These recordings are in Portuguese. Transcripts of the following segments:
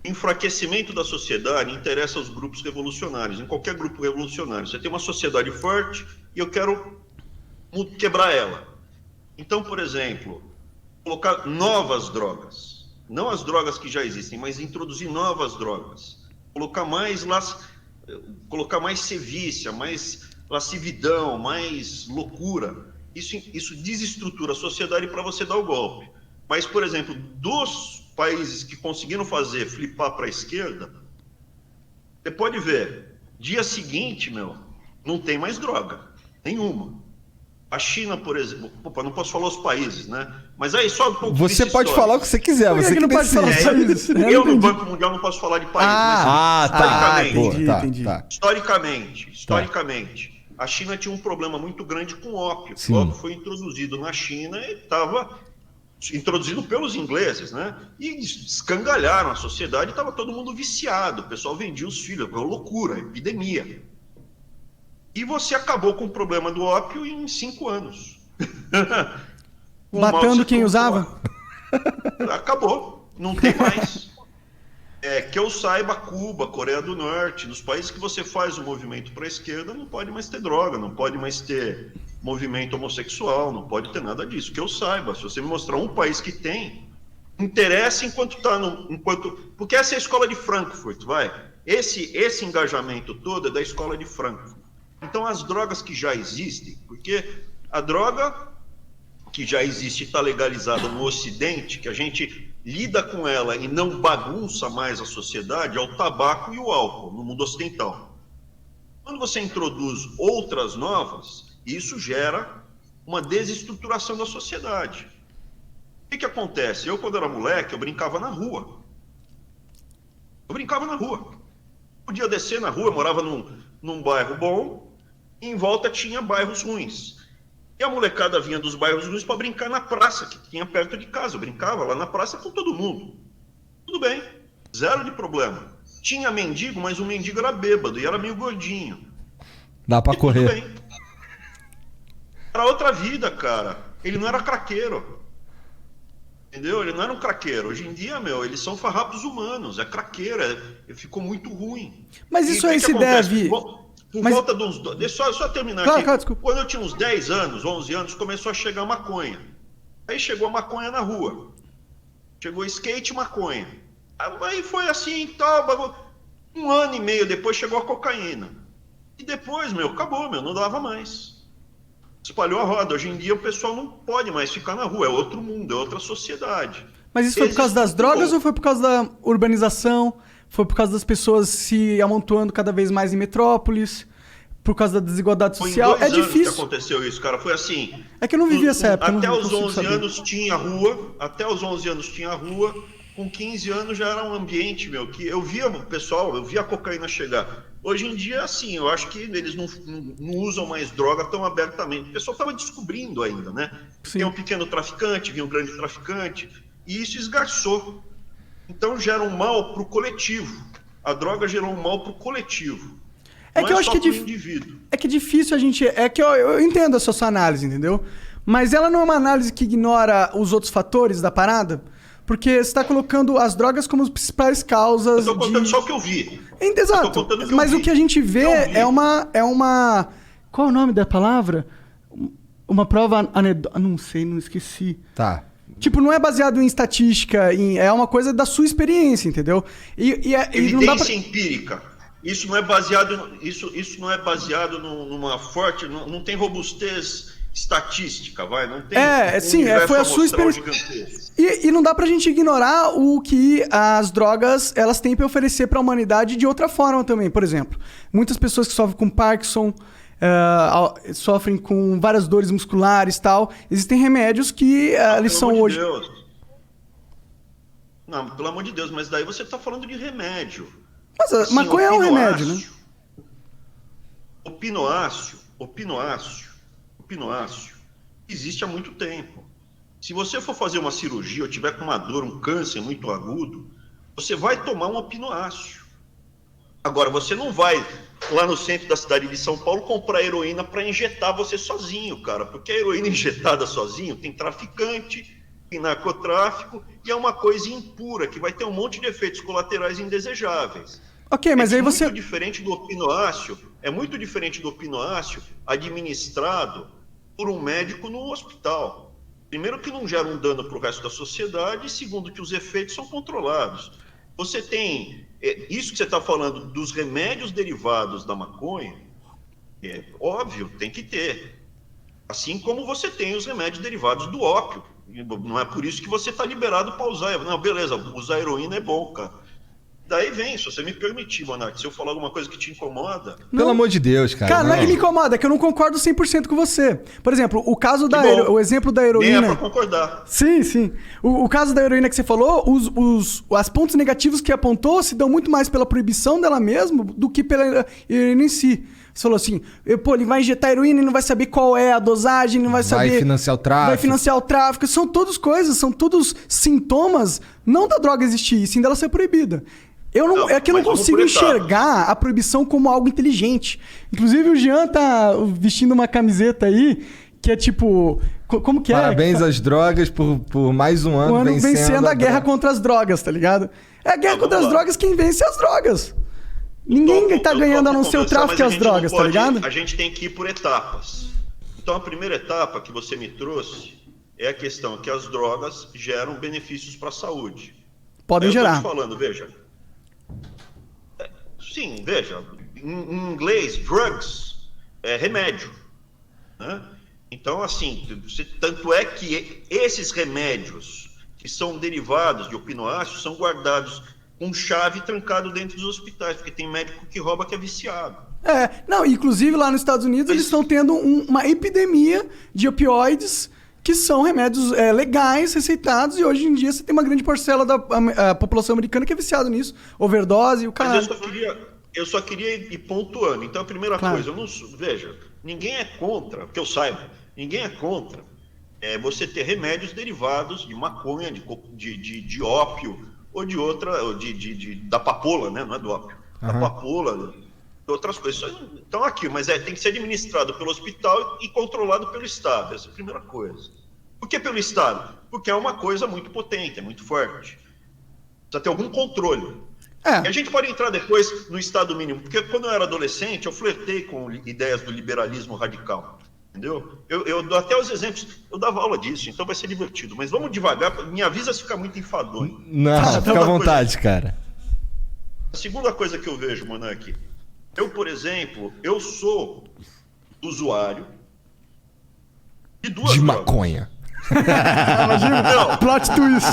enfraquecimento da sociedade interessa aos grupos revolucionários, em qualquer grupo revolucionário. Você tem uma sociedade forte e eu quero quebrar ela. Então, por exemplo, colocar novas drogas, não as drogas que já existem, mas introduzir novas drogas, colocar mais sevícia, mais lascividão, mais loucura. Isso desestrutura a sociedade para você dar o golpe. Mas, por exemplo, dos países que conseguiram fazer flipar para a esquerda, você pode ver, dia seguinte, não tem mais droga, nenhuma. A China, por exemplo, opa, não posso falar os países, né? Mas aí só um pouco. Você pode falar o que você quiser, você que não pode falar os países. Eu no Banco Mundial não posso falar de países, tá. historicamente. Tá. Historicamente, a China tinha um problema muito grande com ópio. Sim. O ópio foi introduzido na China e estava introduzido pelos ingleses, né? E escangalharam a sociedade, estava todo mundo viciado, o pessoal vendia os filhos, uma loucura, epidemia. E você acabou com o problema do ópio em 5 anos. Matando quem usava? Acabou, não tem mais. Que eu saiba, Cuba, Coreia do Norte, nos países que você faz o movimento para a esquerda, não pode mais ter droga, não pode mais ter movimento homossexual, não pode ter nada disso. Que eu saiba, se você me mostrar um país que tem, interessa enquanto está porque essa é a escola de Frankfurt, vai. Esse engajamento todo é da escola de Frankfurt. Então as drogas que já existem, porque a droga que já existe está legalizada no Ocidente, que a gente lida com ela e não bagunça mais a sociedade, é o tabaco e o álcool no mundo ocidental. Quando você introduz outras novas, isso gera uma desestruturação da sociedade. O que acontece? Eu, quando era moleque, eu brincava na rua. Podia descer na rua, eu morava num bairro bom, e em volta tinha bairros ruins. E a molecada vinha dos bairros ruins para brincar na praça, que tinha perto de casa. Eu brincava lá na praça com todo mundo. Tudo bem, zero de problema. Tinha mendigo, mas o mendigo era bêbado e era meio gordinho. Dá para correr. Tudo bem. Era outra vida, cara. Ele não era craqueiro. Entendeu? Ele não era um craqueiro. Hoje em dia, eles são farrapos humanos. É craqueiro, ficou muito ruim. Mas isso aí se deve... Por volta de uns... Deixa eu só terminar aqui. Desculpa. Quando eu tinha uns 10 anos, 11 anos, começou a chegar maconha. Aí chegou a maconha na rua. Chegou skate e maconha. Aí foi assim, tal, 1 ano e meio depois chegou a cocaína. E depois, acabou, não dava mais. Espalhou a roda. Hoje em dia o pessoal não pode mais ficar na rua. É outro mundo, é outra sociedade. Mas isso foi por causa das drogas ou foi por causa da urbanização? Foi por causa das pessoas se amontoando cada vez mais em metrópolis? Por causa da desigualdade social? Foi em 2 anos difícil. que aconteceu isso, cara. Foi assim... É que eu não vivi essa época. Até os 11 anos tinha rua. Com 15 anos já era um ambiente, que eu via o pessoal, eu via a cocaína chegar. Hoje em dia, assim, eu acho que eles não usam mais droga tão abertamente. O pessoal estava descobrindo ainda, né? Sim. Tem um pequeno traficante, vinha um grande traficante, e isso esgarçou. Então gera um mal para o coletivo. A droga gerou um mal para o coletivo. É que eu acho que é difícil a gente... É que eu entendo a sua análise, entendeu? Mas ela não é uma análise que ignora os outros fatores da parada? Porque você está colocando as drogas como as principais causas. Eu estou contando só o que eu vi. Exato. Mas o que a gente vê é uma. Qual é o nome da palavra? Uma prova anedótica. Não sei, não esqueci. Tá. Tipo, não é baseado em estatística, é uma coisa da sua experiência, entendeu? Evidência empírica. Isso não é baseado numa forte. Não tem robustez estatística, vai? Não tem. Foi a sua experiência. E não dá pra gente ignorar o que as drogas elas têm pra oferecer pra humanidade de outra forma também. Por exemplo, muitas pessoas que sofrem com Parkinson, sofrem com várias dores musculares e tal. Existem remédios que eles são hoje... Deus. Não, pelo amor de Deus, mas daí você tá falando de remédio. Mas a maconha é um remédio, né? O pinoácio existe há muito tempo. Se você for fazer uma cirurgia ou tiver com uma dor, um câncer muito agudo, você vai tomar um opinoácio. Agora, você não vai lá no centro da cidade de São Paulo comprar heroína para injetar você sozinho, cara. Porque a heroína injetada sozinho tem traficante, em narcotráfico, e é uma coisa impura, que vai ter um monte de efeitos colaterais indesejáveis. Ok, mas aí você... É muito diferente do opinoáceo administrado por um médico no hospital. Primeiro que não gera um dano para o resto da sociedade, e segundo que os efeitos são controlados. Você tem, isso que você está falando dos remédios derivados da maconha, é óbvio, tem que ter. Assim como você tem os remédios derivados do ópio. Não é por isso que você está liberado para usar. Não, beleza, usar heroína é bom, cara. Daí vem, se você me permitir, Monark, se eu falar alguma coisa que te incomoda... Pelo amor de Deus, cara. Cara, não é que me incomoda, é que eu não concordo 100% com você. Por exemplo, o caso o exemplo da heroína... Nem é pra concordar. Sim, sim. O caso da heroína que você falou, os pontos negativos que apontou se dão muito mais pela proibição dela mesma do que pela heroína em si. Você falou assim, ele vai injetar heroína e não vai saber qual é a dosagem, não vai saber... Vai financiar o tráfico. Vai financiar o tráfico. São todas coisas, são todos sintomas, não da droga existir, sim dela ser proibida. É que eu não consigo enxergar a proibição como algo inteligente. Inclusive o Jean tá vestindo uma camiseta aí que é tipo... Como que Parabéns às drogas por mais um ano vencendo a guerra contra as drogas, tá ligado? É a guerra contra as drogas quem vence as drogas. Ninguém tá ganhando a não ser o tráfico e as drogas, tá ligado? A gente tem que ir por etapas. Então a primeira etapa que você me trouxe é a questão que as drogas geram benefícios para a saúde. Podem gerar. Eu tô te falando, veja. Sim, veja, em inglês, drugs é remédio, né? Então, assim, tanto é que esses remédios que são derivados de opinoáceos são guardados com chave trancado dentro dos hospitais, porque tem médico que rouba que é viciado. Não, inclusive lá nos Estados Unidos eles estão tendo uma epidemia de opioides que são remédios legais, receitados, e hoje em dia você tem uma grande parcela da população americana que é viciada nisso. Overdose e o caralho. Mas eu só queria ir pontuando. Então, a primeira coisa, veja, ninguém é contra, que eu saiba, ninguém é contra você ter remédios derivados de maconha, de ópio, ou de outra, da papoula, né? Não é do ópio, da papoula, outras coisas. Então, mas tem que ser administrado pelo hospital e controlado pelo Estado. Essa é a primeira coisa. Por que pelo Estado? Porque é uma coisa muito potente, é muito forte. Precisa ter algum controle. E a gente pode entrar depois no Estado mínimo, porque quando eu era adolescente, eu flertei com ideias do liberalismo radical. Entendeu? Eu dou até os exemplos, eu dava aula disso, então vai ser divertido. Mas vamos devagar, me avisa se ficar muito enfadonho. Não, fica à vontade, cara. A segunda coisa que eu vejo, Monark, eu, por exemplo, eu sou usuário de duas drogas. Maconha. Imagina, não. Plot twist.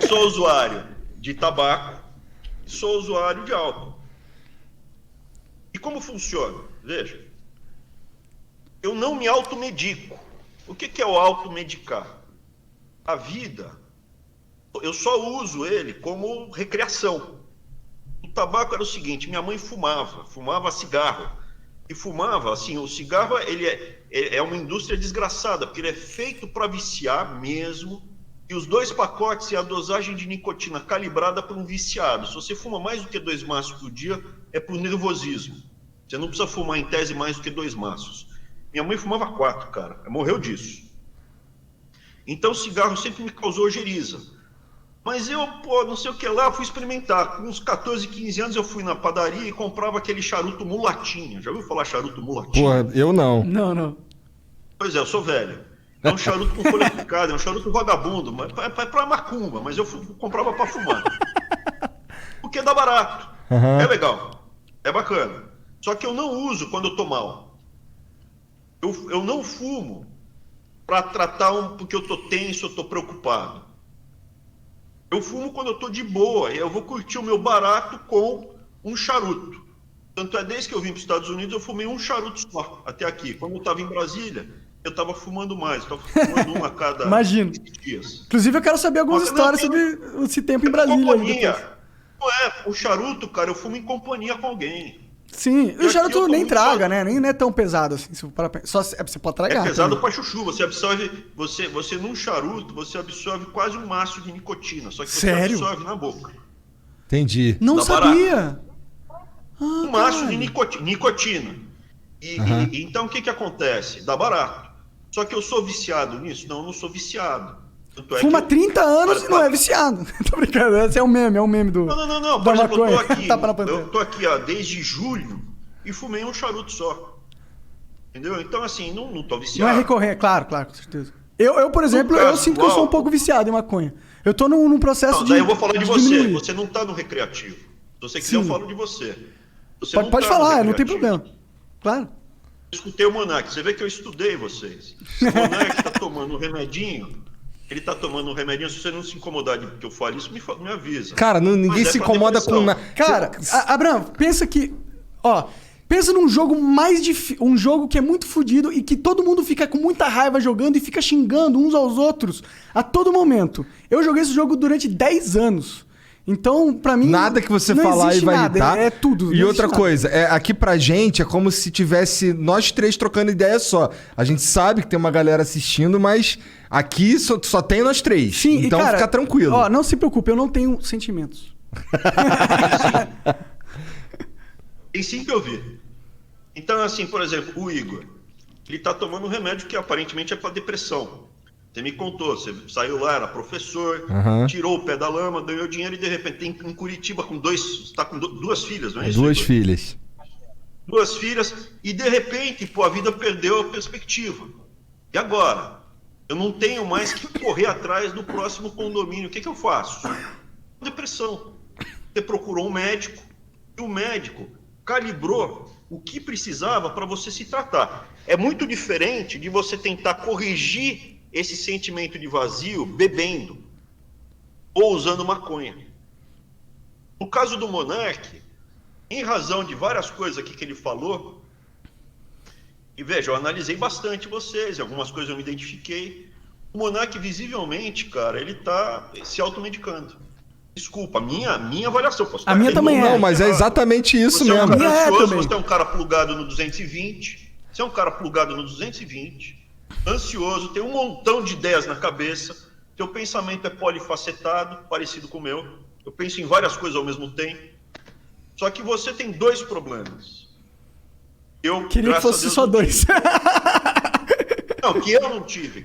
Sou usuário de tabaco, sou usuário de álcool. E como funciona? Veja, eu não me automedico. O que é o automedicar? A vida, eu só uso ele como recreação. O tabaco era o seguinte, minha mãe fumava cigarro. E fumava, assim, o cigarro ele é uma indústria desgraçada, porque ele é feito para viciar mesmo, e os 2 pacotes é a dosagem de nicotina calibrada para um viciado. Se você fuma mais do que 2 maços por dia, é por nervosismo. Você não precisa fumar em tese mais do que 2 maços. Minha mãe fumava 4, cara, morreu disso. Então o cigarro sempre me causou ojeriza. Mas eu, não sei o que lá, fui experimentar. Com uns 14, 15 anos eu fui na padaria e comprava aquele charuto mulatinha. Já ouviu falar charuto mulatinha? Eu não. Não. Pois é, eu sou velho. É um charuto com folha picada, é um charuto vagabundo, mas é pra macumba, mas eu comprava pra fumar. Porque dá barato. É legal. É bacana. Só que eu não uso quando eu tô mal. Eu não fumo pra tratar porque eu tô tenso, eu tô preocupado. Eu fumo quando eu tô de boa, e eu vou curtir o meu barato com um charuto. Tanto é, desde que eu vim para os Estados Unidos, eu fumei um charuto só, até aqui. Quando eu estava em Brasília, eu estava fumando mais, estava fumando uma a cada dias. Inclusive, eu quero saber algumas histórias sobre esse tempo em Brasília. O charuto, cara, eu fumo em companhia com alguém. Sim, o charuto nem traga, né? Nem é tão pesado assim. Só você pode tragar. É pesado pra chuchu. Você absorve. Você num charuto, você absorve quase um maço de nicotina. Só que você absorve na boca. Entendi. Não sabia. Um maço de nicotina. Então o que acontece? Dá barato. Só que eu sou viciado nisso? Não, eu não sou viciado. Tanto Fuma 30 anos e não é viciado. Tô brincando, esse é um meme do... Não. Por exemplo, eu tô aqui ó, desde julho e fumei um charuto só. Entendeu? Então, assim, não tô viciado. Não é recorrente, claro, com certeza. Eu por exemplo, eu sinto que eu sou um pouco viciado em maconha. Eu tô num processo de... Daí eu vou falar de você. Você não tá no recreativo. Se você quiser, eu falo de você. Pode falar, não tem problema. Claro. Eu escutei o Monark. Você vê que eu estudei vocês. O Monark tá tomando um remedinho. Ele tá tomando um remedinho. Se você não se incomodar de que eu fale isso, me avisa. Cara, ninguém se incomoda com nada. Cara, Abraham, pensa que... Ó, pensa num jogo mais difícil. Um jogo que é muito fodido e que todo mundo fica com muita raiva jogando e fica xingando uns aos outros a todo momento. Eu joguei esse jogo durante 10 anos. Então, pra mim... Nada que você falar e vai irritar. É tudo. E outra coisa, aqui pra gente é como se tivesse nós três trocando ideia só. A gente sabe que tem uma galera assistindo, mas aqui só tem nós três. Sim, então cara, fica tranquilo. Ó, não se preocupe, eu não tenho sentimentos. Tem sim que eu vi. Então, assim, por exemplo, o Igor, ele tá tomando um remédio que aparentemente é pra depressão. Você me contou, você saiu lá, era professor, tirou o pé da lama, ganhou dinheiro e de repente tem em Curitiba com está com duas filhas, não é isso? Duas filhas. Duas filhas e de repente, pô, a vida perdeu a perspectiva. E agora? Eu não tenho mais que correr atrás do próximo condomínio. O que eu faço? Depressão. Você procurou um médico e o médico calibrou o que precisava para você se tratar. É muito diferente de você tentar corrigir esse sentimento de vazio bebendo ou usando maconha. No caso do Monark, em razão de várias coisas aqui que ele falou, e veja, eu analisei bastante vocês, algumas coisas eu me identifiquei. O Monark, visivelmente, cara, ele tá se automedicando. Desculpa, a minha avaliação. A minha também é. Não, mas é exatamente isso mesmo. Você é um cara ansioso, você é um cara plugado no 220, você é um cara plugado no 220, ansioso, tem um montão de ideias na cabeça, teu pensamento é polifacetado, parecido com o meu, eu penso em várias coisas ao mesmo tempo, só que você tem dois problemas. Eu queria que fosse só dois. Não, que eu não tive.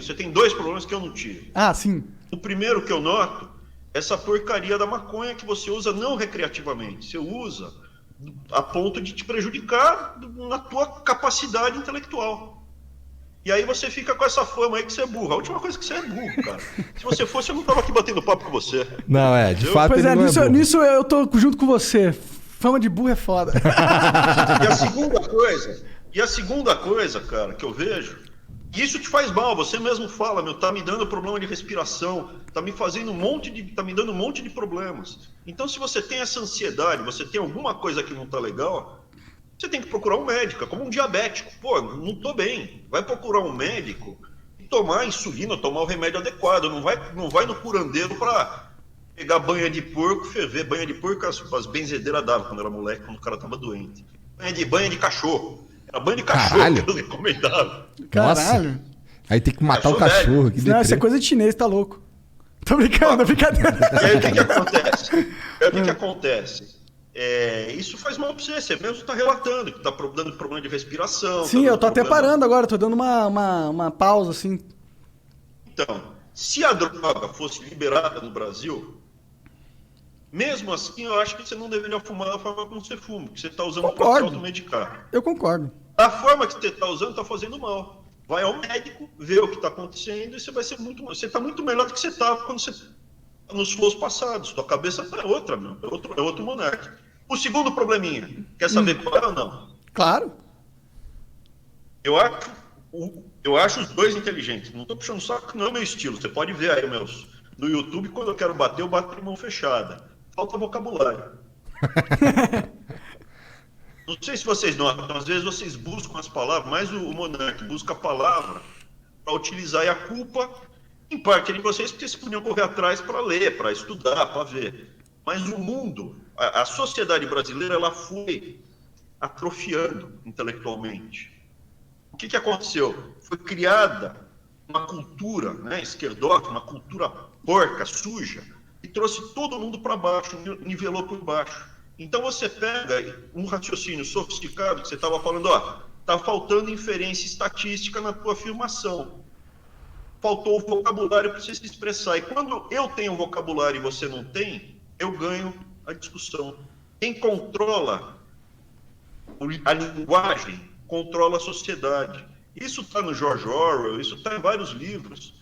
Você tem dois problemas que eu não tive. Ah, sim. O primeiro que eu noto, essa porcaria da maconha que você usa não recreativamente, você usa a ponto de te prejudicar na tua capacidade intelectual. E aí você fica com essa fama aí que você é burro. A última coisa que você é burro, cara. Se você fosse, eu não tava aqui batendo papo com você. Não, de fato pois ele não é burro. Nisso eu tô junto com você. Fama de burro é foda. E a segunda coisa, cara, que eu vejo, e isso te faz mal, você mesmo fala, tá me dando problema de respiração, tá me dando um monte de problemas. Então, se você tem essa ansiedade, você tem alguma coisa que não tá legal, você tem que procurar um médico, é como um diabético. Pô, não tô bem. Vai procurar um médico e tomar insulina, tomar o remédio adequado. Não vai no curandeiro pra pegar banha de porco, ferver. Banha de porco as benzedeiras davam quando era moleque, quando o cara tava doente. Banha de cachorro. Era banha de cachorro que eu recomendava. Caralho. Nossa. Aí tem que matar o cachorro. Não, isso é coisa de chinês, tá louco. Tô brincando, brincadeira. E aí o que acontece? Isso faz mal pra você mesmo tá relatando que tá dando problema de respiração. Sim, eu tô até parando agora, tô dando uma pausa, assim. Então, se a droga fosse liberada no Brasil, mesmo assim eu acho que você não deveria fumar da forma como você fuma, porque você tá usando pra se automedicar. Eu concordo. A forma que você tá usando tá fazendo mal. Vai ao médico, vê o que tá acontecendo e você tá muito melhor do que você tava quando você nos flows passados. Tua cabeça tá outra, meu. É outro Monark. O segundo probleminha, quer saber qual é ou não? Claro. Eu acho os dois inteligentes. Não tô puxando saco, que não é o meu estilo. Você pode ver aí no YouTube, quando eu quero bater, eu bato de mão fechada. Falta vocabulário. Não sei se vocês notam, às vezes vocês buscam as palavras, mas o Monark busca a palavra para utilizar e a culpa, em parte, de vocês, porque vocês podiam correr atrás para ler, para estudar, para ver. Mas o mundo, a sociedade brasileira, ela foi atrofiando intelectualmente. O que aconteceu? Foi criada uma cultura, esquerdota, uma cultura porca, suja, e trouxe todo mundo para baixo, nivelou por baixo. Então você pega um raciocínio sofisticado, que você estava falando, Está faltando inferência estatística na tua afirmação. Faltou o vocabulário para você se expressar. E quando eu tenho vocabulário e você não tem, eu ganho a discussão. Quem controla a linguagem, controla a sociedade. Isso está no George Orwell, isso está em vários livros.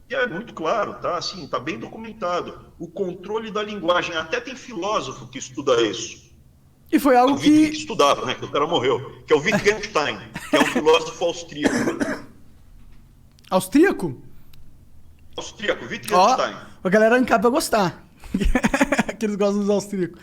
E é muito claro, tá? Assim, tá bem documentado. O controle da linguagem. Até tem filósofo que estuda isso. E foi algo que estudava, né? Que o cara morreu. Que é o Wittgenstein, que é um filósofo austríaco. Austríaco? Austríaco, Wittgenstein. Ó, a galera em casa vai gostar. Que eles gostam dos austríacos.